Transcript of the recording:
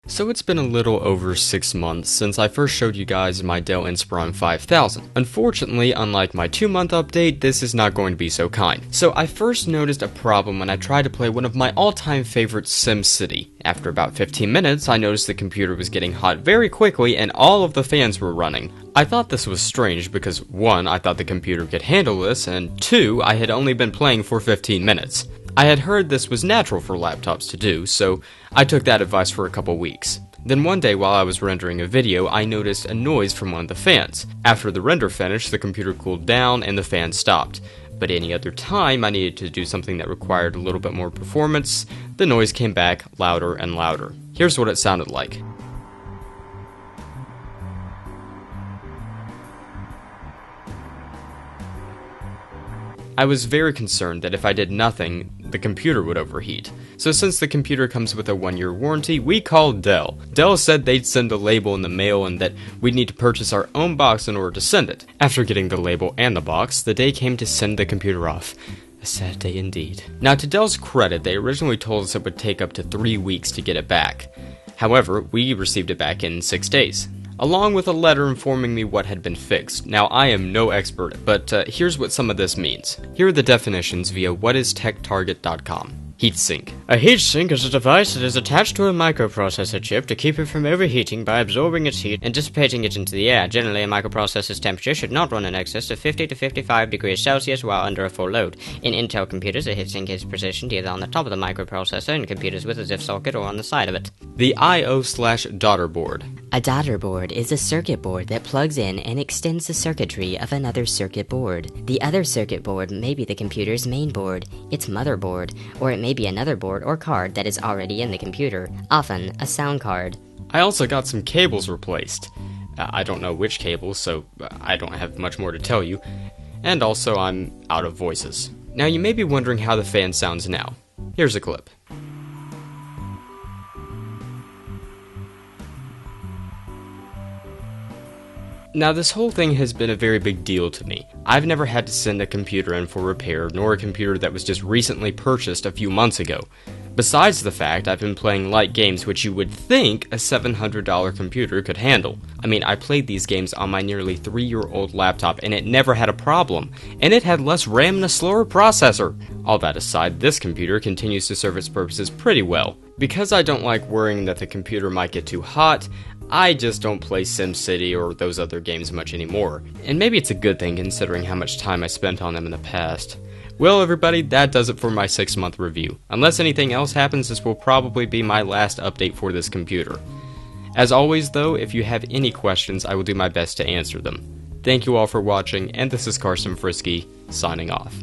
So it's been a little over 6 months since I first showed you guys my Dell Inspiron 5000. Unfortunately, unlike my 2-month update, this is not going to be so kind. So I first noticed a problem when I tried to play one of my all-time favorites, SimCity. After about 15 minutes, I noticed the computer was getting hot very quickly and all of the fans were running. I thought this was strange because 1, I thought the computer could handle this, and 2, I had only been playing for 15 minutes. I had heard this was natural for laptops to do, so I took that advice for a couple weeks. Then one day while I was rendering a video, I noticed a noise from one of the fans. After the render finished, the computer cooled down and the fan stopped. But any other time I needed to do something that required a little bit more performance, the noise came back louder and louder. Here's what it sounded like. I was very concerned that if I did nothing, the computer would overheat. So since the computer comes with a 1-year warranty, we called Dell. Dell said they'd send a label in the mail and that we'd need to purchase our own box in order to send it. After getting the label and the box, the day came to send the computer off. A sad day indeed. Now to Dell's credit, they originally told us it would take up to 3 weeks to get it back. However, we received it back in 6 days, along with a letter informing me what had been fixed. Now, I am no expert, but here's what some of this means. Here are the definitions via whatistechtarget.com. Heatsink. A heatsink is a device that is attached to a microprocessor chip to keep it from overheating by absorbing its heat and dissipating it into the air. Generally, a microprocessor's temperature should not run in excess of 50 to 55 degrees Celsius while under a full load. In Intel computers, a heatsink is positioned either on the top of the microprocessor in computers with a ZIF socket or on the side of it. The I/O/daughter board. A daughter board is a circuit board that plugs in and extends the circuitry of another circuit board. The other circuit board may be the computer's main board, its motherboard, or it may be another board or card that is already in the computer, often a sound card. I also got some cables replaced. I don't know which cables, so I don't have much more to tell you. And also, I'm out of voices. Now you may be wondering how the fan sounds now. Here's a clip. Now this whole thing has been a very big deal to me. I've never had to send a computer in for repair, nor a computer that was just recently purchased a few months ago. Besides the fact I've been playing light games which you would think a $700 computer could handle. I mean, I played these games on my nearly 3-year-old laptop and it never had a problem. And it had less RAM and a slower processor. All that aside, this computer continues to serve its purposes pretty well. Because I don't like worrying that the computer might get too hot, I just don't play SimCity or those other games much anymore. And maybe it's a good thing considering how much time I spent on them in the past. Well everybody, that does it for my 6-month review. Unless anything else happens, this will probably be my last update for this computer. As always though, if you have any questions, I will do my best to answer them. Thank you all for watching, and this is Carson Frisky, signing off.